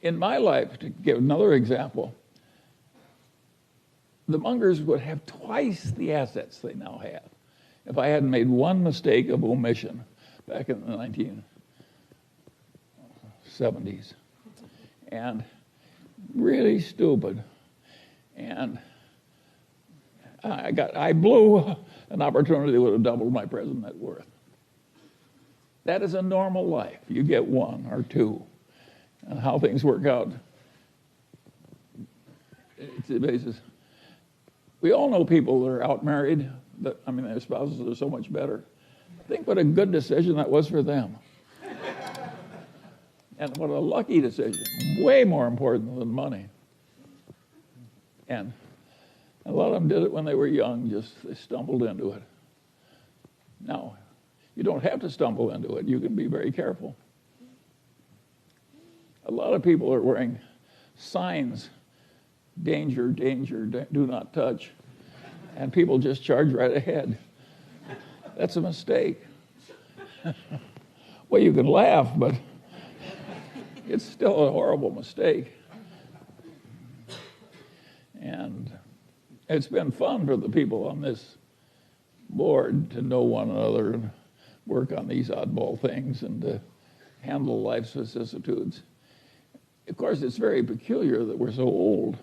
In my life, to give another example, the Mungers would have twice the assets they now have if I hadn't made one mistake of omission back in the 1970s. And really stupid. And I blew an opportunity that would have doubled my present net worth. That is a normal life. You get one or two. And how things work out, it's the basis. We all know people that are out married, their spouses are so much better. Think what a good decision that was for them. And what a lucky decision, way more important than money. And a lot of them did it when they were young, they stumbled into it. Now, you don't have to stumble into it. You can be very careful. A lot of people are wearing signs, danger, danger, do not touch, and people just charge right ahead. That's a mistake. Well, you can laugh, but it's still a horrible mistake. And it's been fun for the people on this board to know one another and work on these oddball things and to handle life's vicissitudes. Of course, it's very peculiar that we're so old.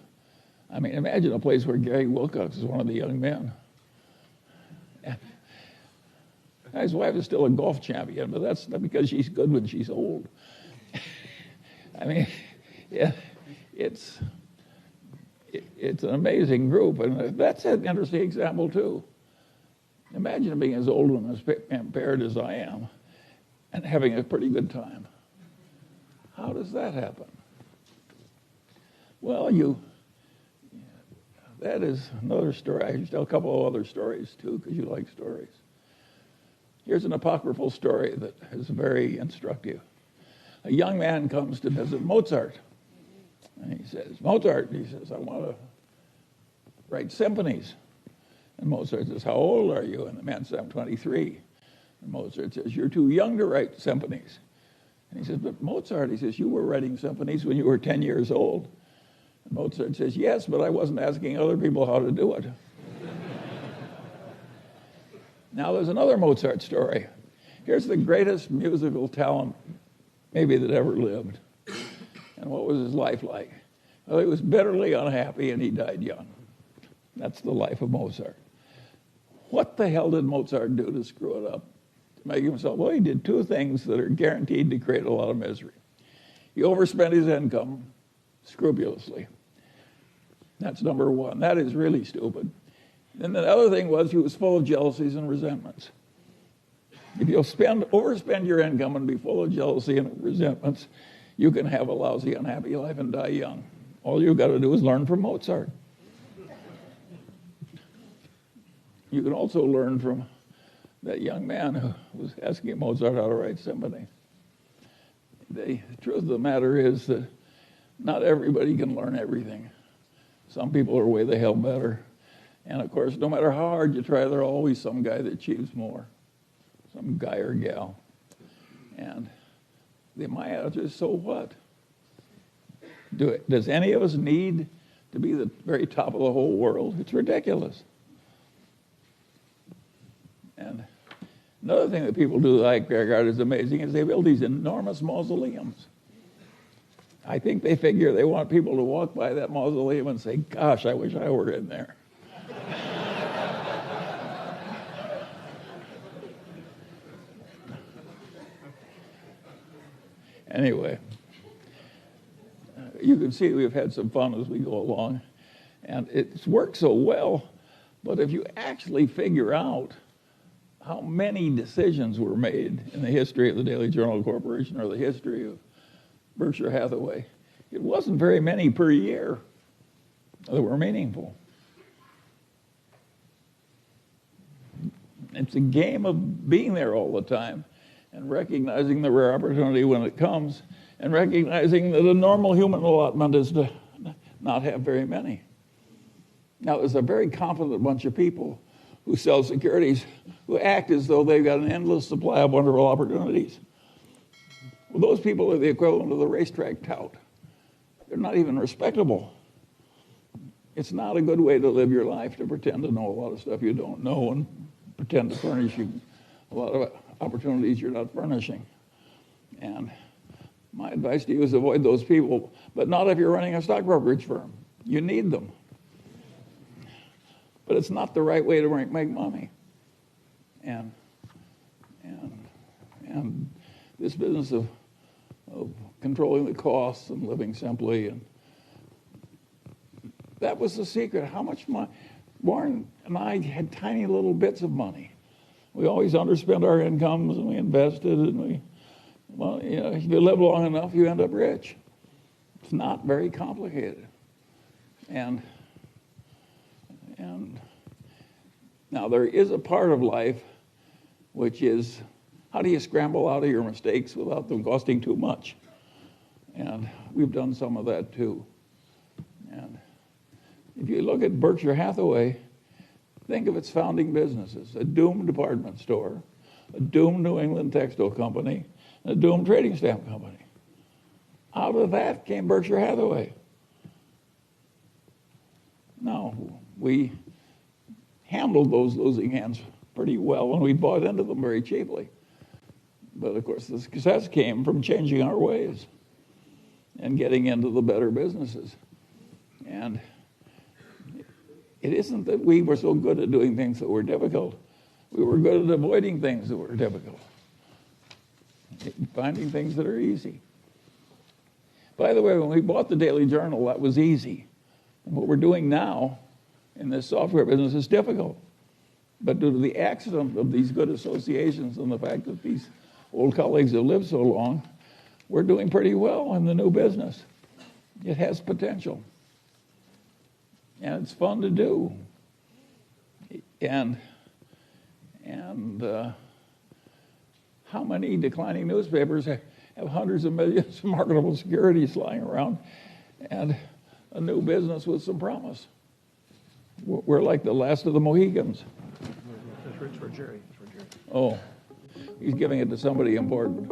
I mean, imagine a place where Gary Wilcox is one of the young men. And his wife is still a golf champion, but that's not because she's good when she's old. I mean, yeah, it's an amazing group, and that's an interesting example, too. Imagine being as old and as impaired as I am and having a pretty good time. How does that happen? Well, that is another story. I can tell a couple of other stories, too, because you like stories. Here's an apocryphal story that is very instructive. A young man comes to visit Mozart. And he says, Mozart, I want to write symphonies. And Mozart says, how old are you? And the man says, I'm 23. And Mozart says, you're too young to write symphonies. And he says, but Mozart, he says, you were writing symphonies when you were 10 years old. And Mozart says, yes, but I wasn't asking other people how to do it. Now there's another Mozart story. Here's the greatest musical talent maybe that ever lived. And what was his life like? Well, he was bitterly unhappy and he died young. That's the life of Mozart. What the hell did Mozart do to screw it up? To make himself, well, he did two things that are guaranteed to create a lot of misery. He overspent his income scrupulously. That's number one. That is really stupid. And the other thing was he was full of jealousies and resentments. If you'll overspend your income and be full of jealousy and resentments, you can have a lousy, unhappy life and die young. All you've got to do is learn from Mozart. You can also learn from that young man who was asking Mozart how to write symphony. The truth of the matter is that not everybody can learn everything. Some people are way the hell better. And of course, no matter how hard you try, there's always some guy that achieves more. Some guy or gal. And my answer is, so what? Does any of us need to be the very top of the whole world? It's ridiculous. And another thing that people do that I regard as amazing is they build these enormous mausoleums. I think they figure they want people to walk by that mausoleum and say, gosh, I wish I were in there. Anyway, you can see we've had some fun as we go along, and it's worked so well, but if you actually figure out how many decisions were made in the history of the Daily Journal Corporation or the history of Berkshire Hathaway, it wasn't very many per year that were meaningful. It's a game of being there all the time and recognizing the rare opportunity when it comes and recognizing that a normal human allotment is to not have very many. Now, there's a very confident bunch of people who sell securities who act as though they've got an endless supply of wonderful opportunities. Well, those people are the equivalent of the racetrack tout. they're not even respectable. It's not a good way to live your life, to pretend to know a lot of stuff you don't know and pretend to furnish you a lot of opportunities you're not furnishing. And my advice to you is avoid those people, but not if you're running a stock brokerage firm. You need them. But it's not the right way to make money. And this business of controlling the costs and living simply, and that was the secret. How much money? Warren and I had tiny little bits of money. We always underspent our incomes, and we invested, and if you live long enough, you end up rich. It's not very complicated. And now there is a part of life which is, how do you scramble out of your mistakes without them costing too much? And we've done some of that too. And if you look at Berkshire Hathaway, think of its founding businesses: a doomed department store, a doomed New England textile company, and a doomed trading stamp company. Out of that came Berkshire Hathaway. Now, we handled those losing hands pretty well, and we bought into them very cheaply. But of course, the success came from changing our ways and getting into the better businesses. And it isn't that we were so good at doing things that were difficult. We were good at avoiding things that were difficult, finding things that are easy. By the way, when we bought the Daily Journal, that was easy. And what we're doing now in this software business is difficult. But due to the accident of these good associations and the fact that these old colleagues have lived so long, we're doing pretty well in the new business. It has potential. And it's fun to do. And how many declining newspapers have hundreds of millions of marketable securities lying around and a new business with some promise? We're like the last of the Mohegans. It's for Jerry. Oh, he's giving it to somebody important.